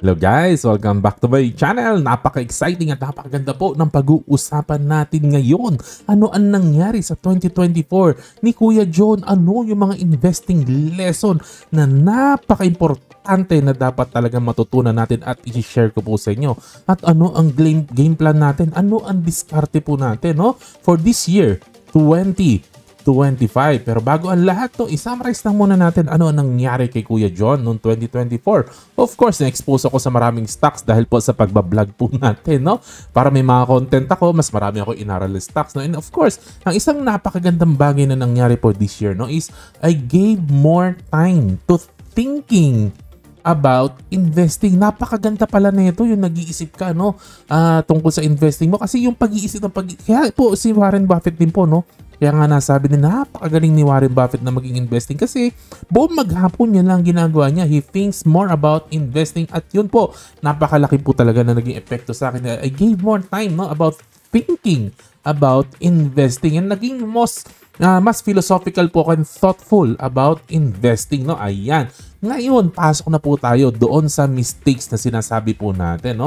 Hello guys! Welcome back to my channel! Napaka-exciting at napakaganda po ng pag-uusapan natin ngayon. Ano ang nangyari sa 2024 ni Kuya John? Ano yung mga investing lesson na napaka-importante na dapat talagang matutunan natin at i-share ko po sa inyo? At ano ang game plan natin? Ano ang diskarte po natin for this year, 2025. Pero bago ang lahat i-summarize lang muna natin ano ang nangyari kay Kuya John noong 2024. Of course, na-expose ako sa maraming stocks dahil po sa pagbablog po natin, Para may mga content ako, mas marami ako inaral na stocks, And of course, ang isang napakagandang bagay na nangyari po this year, is I gave more time to thinking about investing. Napakaganda pala na ito yung nag-iisip ka tungkol sa investing mo, kasi yung pag-iisip kaya po si Warren Buffett din po kaya nga nasabi na napakagaling ni Warren Buffett na maging investing kasi buong maghapon yan lang ginagawa niya. He thinks more about investing at yun po, napakalaki po talaga na naging epekto sa akin. I gave more time about thinking about investing and naging mas philosophical po and thoughtful about investing. Ayan. Ngayon, pasok na po tayo doon sa mistakes na sinasabi po natin.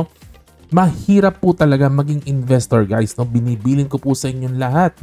Mahirap po talaga maging investor, guys. Binibilin ko po sa inyong lahat.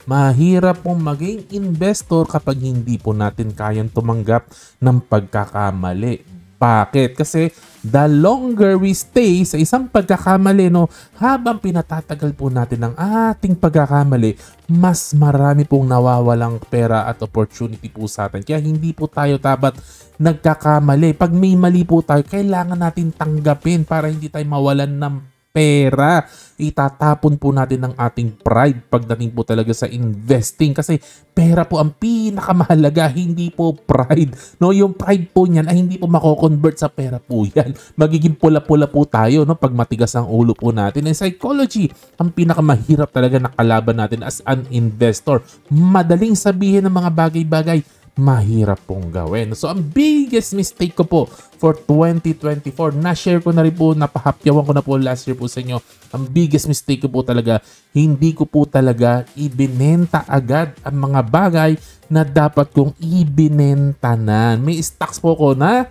Mahirap pong maging investor kapag hindi po natin kayang tumanggap ng pagkakamali. Bakit? Kasi the longer we stay sa isang pagkakamali, habang pinatatagal po natin ang ating pagkakamali, mas marami pong nawawalang pera at opportunity po sa atin. Kaya hindi po tayo dapat nagkakamali. Pag may mali po tayo, kailangan natin tanggapin para hindi tayo mawalan ng pera. Itatapon po natin ang ating pride pagdating po talaga sa investing kasi pera po ang pinakamahalaga, hindi po pride. Yung pride po niyan ay hindi po mako-convert sa pera po yan. Magiging pula-pula po tayo pag matigas ang ulo po natin. And psychology, ang pinakamahirap talaga na kalaban natin as an investor. Madaling sabihin ng mga bagay-bagay, mahirap pong gawin. So, ang biggest mistake ko po for 2024, na-share ko na rin po, napahapyawan ko na po last year po sa inyo. Ang biggest mistake ko po talaga, hindi ko po talaga ibinenta agad ang mga bagay na dapat kong ibinenta na. May stocks po ko na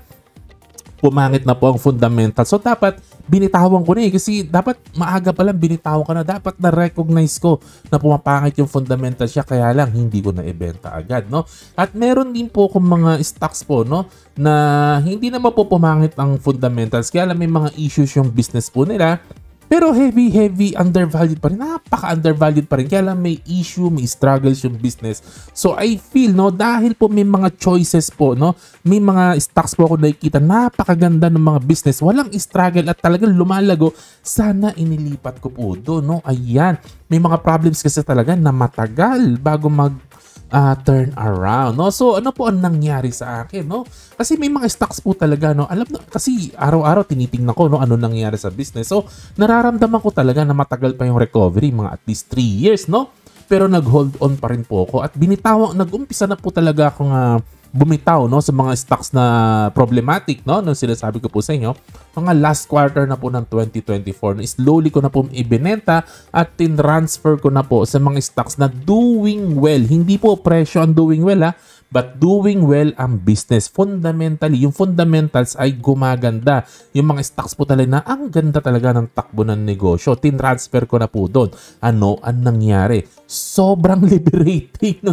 pumangit na po ang fundamental. So, dapat binitawan ko na kasi dapat maaga pa lang binitawan ko na. Dapat na-recognize ko na pumapangit yung fundamental siya, kaya lang hindi ko na ibenta agad, At meron din po kung mga stocks po, na hindi naman po pumangit ang fundamentals, kaya lang may mga issues yung business po nila. Pero heavy undervalued pa rin. Napaka-undervalued pa rin. Kaya lang may issue, may struggles yung business. So I feel, dahil po may mga choices po, may mga stocks po ako nakikita, napakaganda ng mga business. Walang struggle at talagang lumalago. Sana inilipat ko po doon, Ayan. May mga problems kasi talaga na matagal bago turn around, So, ano po ang nangyari sa akin, Kasi may mga stocks po talaga, Alam na, kasi araw-araw tinitingnan ko, ano nangyari sa business. So, nararamdaman ko talaga na matagal pa yung recovery, mga at least 3 years, Pero nag-hold on pa rin po ako at nag-umpisa na po talaga akong bumitaw sa mga stocks na problematic, nung sinasabi ko po sa inyo, mga last quarter na po ng 2024, slowly ko na po ibinenta at tinransfer ko na po sa mga stocks na doing well. Hindi po presyo ang doing well, but doing well ang business. Fundamentally, yung fundamentals ay gumaganda. Yung mga stocks po talaga na ang ganda talaga ng takbo ng negosyo. Tinransfer ko na po doon. Ano ang nangyari? Sobrang liberating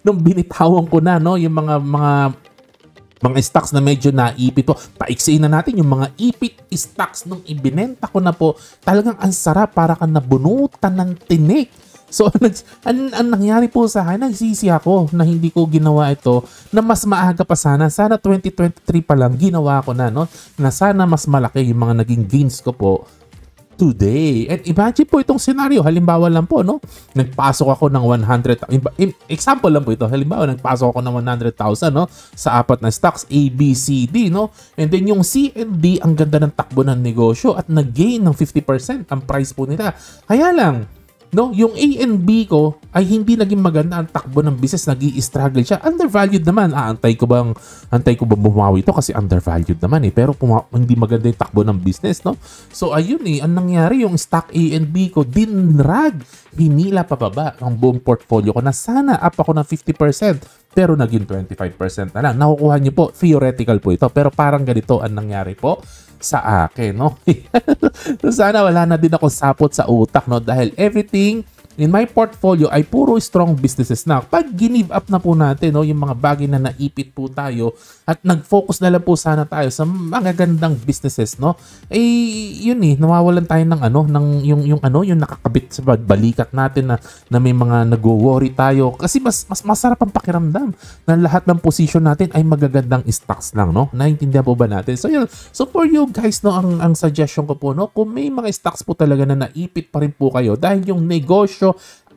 nung binitawan ko na, yung mga stocks na medyo naipit po. Paiksiin na natin yung mga ipit stocks nung ibinenta ko na po. Talagang ang sarap, para kang nabunutan ng tinik. So, ang nangyari po sa akin, nagsisi ako na hindi ko ginawa ito na mas maaga pa sana. Sana 2023 pa lang ginawa ko na, na sana mas malaki yung mga naging gains ko po today. And imagine po itong scenario. Halimbawa lang po, nagpasok ako ng 100,000. Example lang po ito. Halimbawa, nagpasok ako ng 100,000, sa apat na stocks, A, B, C, D, And then yung C and D, ang ganda ng takbo ng negosyo at nag-gain ng 50% ang price po nila. Kaya lang, yung A and B ko ay hindi naging maganda ang takbo ng business, nag-i-struggle siya. Undervalued naman. Antay ko bang bumawi ito kasi undervalued naman pero hindi maganda yung takbo ng business, So ayun ang nangyari, yung stock A and B ko dinrag, hinila pababa ang buong portfolio ko na sana up ako ng 50%. pero naging 25% na lang. Nakukuha niyo po, theoretical po ito, pero parang ganito ang nangyari po sa akin, no? So sana wala na din ako sapot sa utak, no? Dahil everything in my portfolio ay puro strong businesses na. Pag give up na po natin, no, yung mga bagay na naipit po tayo at nag-focus na lang po sana tayo sa mga gandang businesses, no? Yun nawawalan tayo ng yung nakakabit sa balikat natin na may mga nagwo-worry tayo kasi mas masarap ang pakiramdam na lahat ng position natin ay magagandang stocks lang, no? Naintindihan po ba natin? So yun. So for you guys, no, ang suggestion ko po, no, kung may mga stocks po talaga na naipit pa rin po kayo dahil yung negosyo,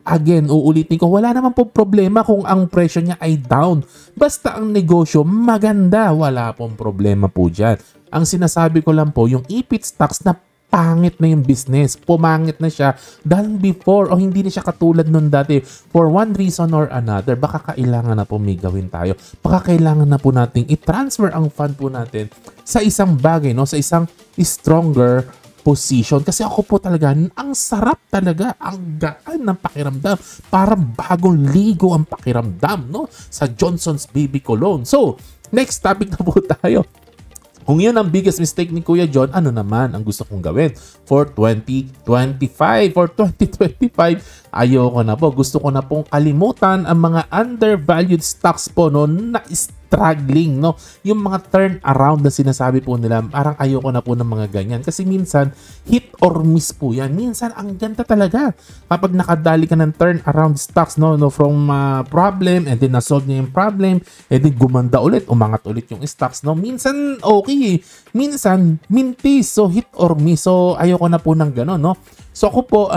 again, uulitin ko, wala naman po problema kung ang presyo niya ay down. Basta ang negosyo maganda, wala pong problema po dyan. Ang sinasabi ko lang po, yung ipit stocks na pangit na yung business, pumangit na siya dahil before o hindi na siya katulad nun dati for one reason or another, baka kailangan na po may gawin tayo. Baka kailangan na po nating i-transfer ang fund po natin sa isang bagay, no, sa isang stronger position. Kasi ako po talaga, ang sarap talaga, ang gaan ng pakiramdam. Parang bagong ligo ang pakiramdam, no? Sa Johnson's Baby Cologne. So, next topic na po tayo. Kung yun ang biggest mistake ni Kuya John, ano naman ang gusto kong gawin for 2025? For 2025, ayoko na po. Gusto ko na pong kalimutan ang mga undervalued stocks po, no, na struggling, no? Yung mga turn around na sinasabi po nila, parang ayoko na po ng mga ganyan. Kasi minsan, hit or miss po yan. Minsan, ang ganda talaga. Kapag nakadali ka ng turn around stocks, no, from problem, and then na-solve niya yung problem, and then gumanda ulit, umangat ulit yung stocks, no? Minsan, okay. Minsan, mintis. So, hit or miss. So, ayoko na po ng gano'n, no? So, ako po,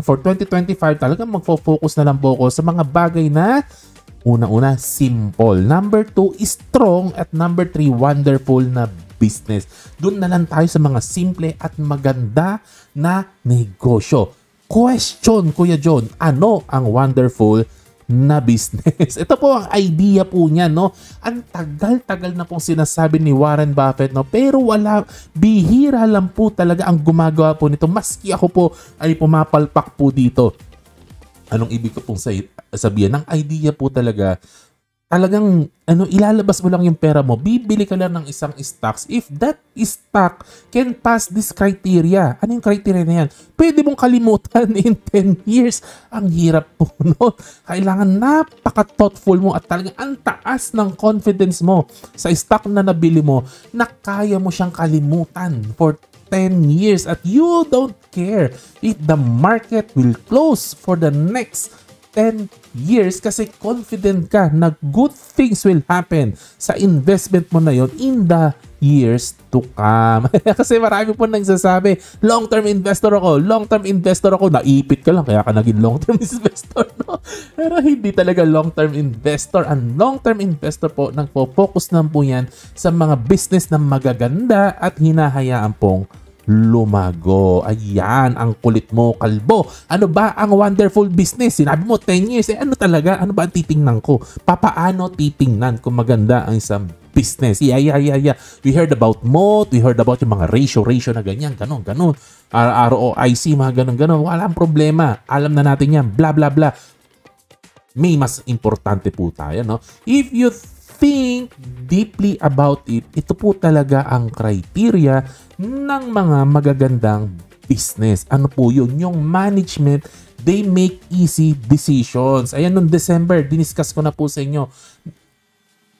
for 2025, talagang magfo-focus na lang po ako sa mga bagay na una-una, simple. Number 2, strong. At number 3, wonderful na business. Doon na lang tayo sa mga simple at maganda na negosyo. Question, Kuya John, ano ang wonderful na business? Ito po ang idea po niya, no? Ang tagal-tagal na pong sinasabi ni Warren Buffett, no? Pero bihira lang po talaga ang gumagawa po nito. Maski ako po ay pumapalpak po dito. Anong ibig ko pong sabihin? Ang idea po talaga, talagang ilalabas mo lang yung pera mo, bibili ka lang ng isang stocks. If that stock can pass this criteria, ano yung criteria na yan? Pwede mong kalimutan in 10 years. Ang hirap po, no? Kailangan napaka-thoughtful mo at talagang ang taas ng confidence mo sa stock na nabili mo na kaya mo siyang kalimutan for 10 years at you don't care if the market will close for the next 10 years kasi confident ka na good things will happen sa investment mo na yon in the years to come. Kasi marami po nagsasabi, long-term investor ako, naipit ka lang kaya ka naging long-term investor, no? Pero hindi talaga long-term investor. Ang long-term investor po, nagpo-focus lang po yan sa mga business na magaganda at hinahayaan pong lumago. Ayan, ang kulit mo, kalbo. Ano ba ang wonderful business? Sinabi mo 10 years. Ano talaga? Ano ba ang titingnan ko? Papaano titingnan kung maganda ang isang business? Yeah. We heard about moat. We heard about yung mga ratio na ganyan. Ganon. ROIC, mga ganon. Walang problema. Alam na natin yan. Blah, blah, blah. May mas importante po tayo, no? If you think deeply about it, ito po talaga ang criteria ng mga magagandang business. Ano po yun? Yung management, they make easy decisions. Ayan, noong December, diniscuss ko na po sa inyo.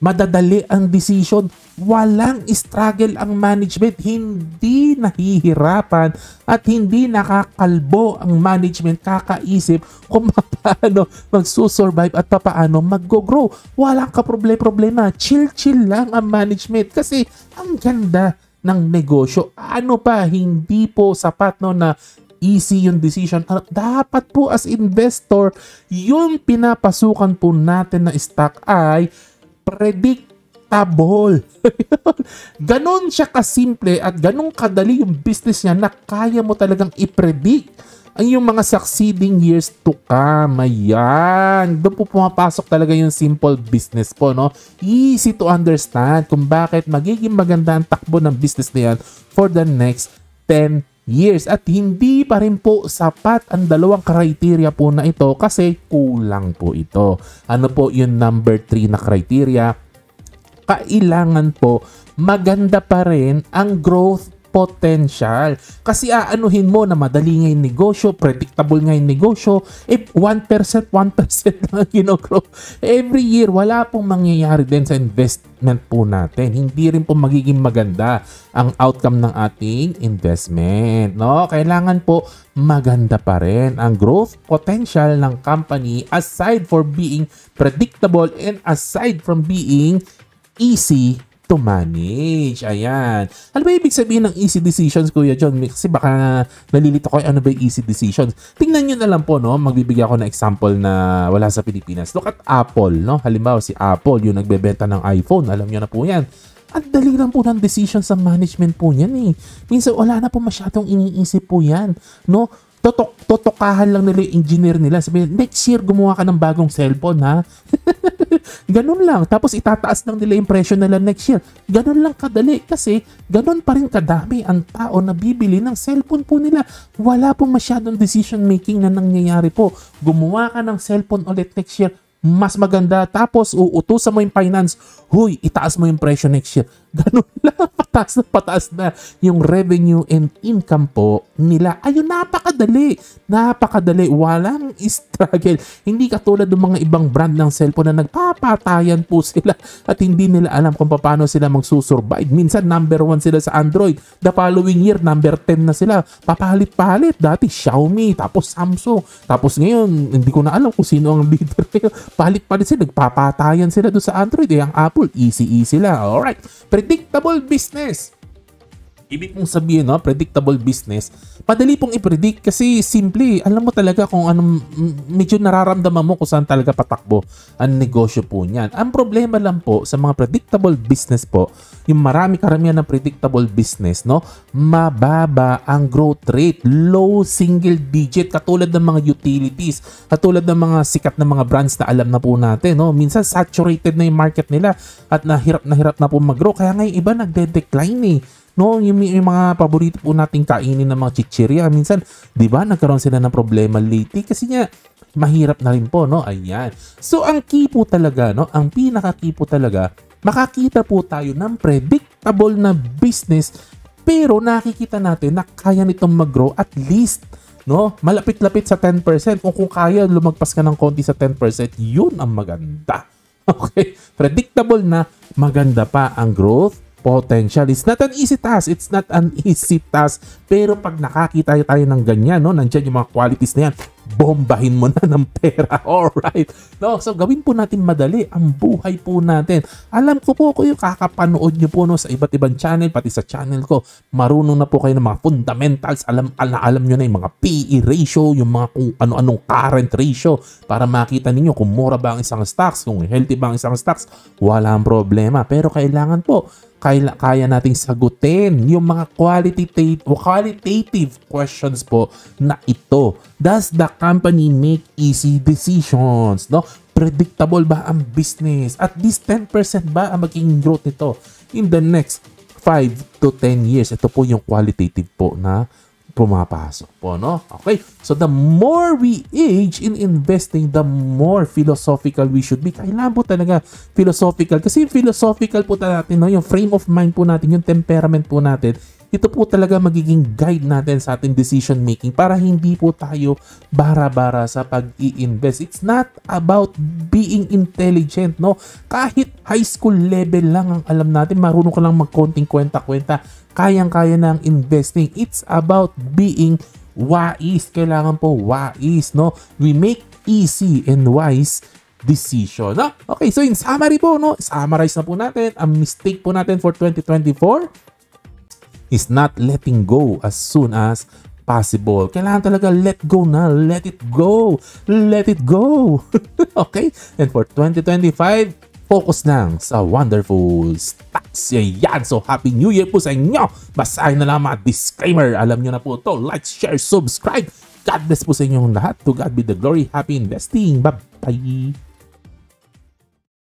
Madadali ang decision. Walang struggle ang management. Hindi nahihirapan at hindi nakakalbo ang management kakaisip kung paano magsusurvive at paano mag-grow. Walang ka-problema. Chill lang ang management kasi ang ganda ng negosyo. Ano pa, hindi po sapat, no, na easy yung decision. Dapat po as investor, yung pinapasukan po natin na stock ay predictable. Ganon siya kasimple at ganon kadali yung business niya na kaya mo talagang i-predict ang yung mga succeeding years to come. Ayan. Doon po pumapasok talaga yung simple business po, no? Easy to understand kung bakit magiging maganda ang takbo ng business na yan for the next 10 years. At hindi pa rin po sapat ang dalawang criteria po na ito kasi kulang po ito. Ano po yung number 3 na criteria? Kailangan po maganda pa rin ang growth potential. Kasi aanuhin mo na madali nga yung negosyo, predictable nga yung negosyo, 1%, 1% lang gino-grow. Every year, wala pong mangyayari din sa investment po natin. Hindi rin po magiging maganda ang outcome ng ating investment. No? Kailangan po maganda pa rin ang growth potential ng company aside for being predictable and aside from being easy to manage. Ayan. Ano ba ibig sabihin ng easy decisions, Kuya John? Kasi baka nalilito ko ano ba yung easy decisions. Tingnan nyo na lang po, no? Magbibigay ako ng example na wala sa Pilipinas. Look at Apple, no? Halimbawa si Apple, yung nagbebenta ng iPhone. Alam nyo na po yan. Ang dali lang po ng decision sa management po yan eh. Minsan wala na po masyadong iniisip po yan, no? Totokahan lang nila yung engineer nila. Sabihin, next year gumawa ka ng bagong cellphone, ha? Ganun lang. Tapos itataas lang nila yung presyo nila next year. Ganun lang kadali kasi ganun pa rin kadami ang tao na bibili ng cellphone po nila. Wala pong masyadong decision making na nangyayari po. Gumawa ka ng cellphone ulit next year, mas maganda. Tapos uutusan mo yung finance, huy, itaas mo yung presyo next year. Ganun lang, pataas na yung revenue and income po nila. Ayun, napakadali. Napakadali. Walang struggle. Hindi katulad ng mga ibang brand ng cellphone na nagpapatayan po sila at hindi nila alam kung paano sila magsusurvive. Minsan, number 1 sila sa Android. The following year, number 10 na sila. Papalit-palit. Dati, Xiaomi, tapos Samsung. Tapos ngayon, hindi ko na alam kung sino ang leader. Palit-palit sila. Nagpapatayan sila doon sa Android. Ang Apple, easy-easy lang. Alright. Predictable business. Ibig mong sabihin, no? Predictable business. Madali pong i-predict kasi simple. Alam mo talaga kung anong medyo nararamdaman mo kung saan talaga patakbo ang negosyo po niyan. Ang problema lang po sa mga predictable business po, yung karamihan ng predictable business, no? Mababa ang growth rate. Low single digit. Katulad ng mga utilities. Katulad ng mga sikat na mga brands na alam na po natin, no? Minsan saturated na yung market nila at nahirap na po mag-grow. Kaya ngayon iba nagde-decline eh. No, yung mga paborito po nating kainin ng mga chichirya, minsan, 'di ba, nagkaroon sila ng problema lately kasi nga mahirap na rin po, no? Ayan. So ang key po talaga, no, ang pinaka-key po talaga, makakita po tayo ng predictable na business pero nakikita natin na kaya nitong mag-grow at least, no, malapit-lapit sa 10%. Kung kaya lumagpas ka ng konti sa 10%, yun ang maganda. Okay? Predictable na maganda pa ang growth potential. It's not an easy task. It's not an easy task. Pero pag nakakita tayo ng ganyan, no, nandiyan yung mga qualities na yan, bombahin mo na ng pera. Alright. No, so gawin po natin madali ang buhay po natin. Alam ko po kung yung kakapanood nyo po, no, sa iba't ibang channel, pati sa channel ko, marunong na po kayo ng mga fundamentals. Alam nyo na yung mga PE ratio, yung mga kung ano-anong current ratio para makita ninyo kung mura ba ang isang stocks, kung healthy ba ang isang stocks. Walang problema. Pero kailangan po kaya nating sagutin yung mga qualitative questions po na ito. Does the company make easy decisions? No? Predictable ba ang business? At least 10% ba ang magiging growth nito in the next 5 to 10 years? Ito po yung qualitative po na pumapasok po, no? Okay, so the more we age in investing, the more philosophical we should be. Kailangan po talaga philosophical kasi philosophical po natin, no? Yung frame of mind po natin, yung temperament po natin, ito po talaga magiging guide natin sa ating decision making para hindi po tayo bara-bara sa pag-i-invest. It's not about being intelligent, no? Kahit high school level lang ang alam natin, marunong ka lang magkonting kwenta-kwenta, kayang-kaya na ang investing. It's about being wise. Kailangan po wise, no? We make easy and wise decision, no? Okay, so in summary po, no? Summarize na po natin. Ang mistake po natin for 2024 is not letting go as soon as possible. Kailangan talaga let go na. Let it go. Let it go. Okay? And for 2025, focus lang sa wonderful stocks. Yan. So, Happy New Year po sa inyo. Basahin na lang mga disclaimer. Alam nyo na po ito. Like, share, subscribe. God bless po sa inyong lahat. To God be the glory. Happy investing. Bye-bye.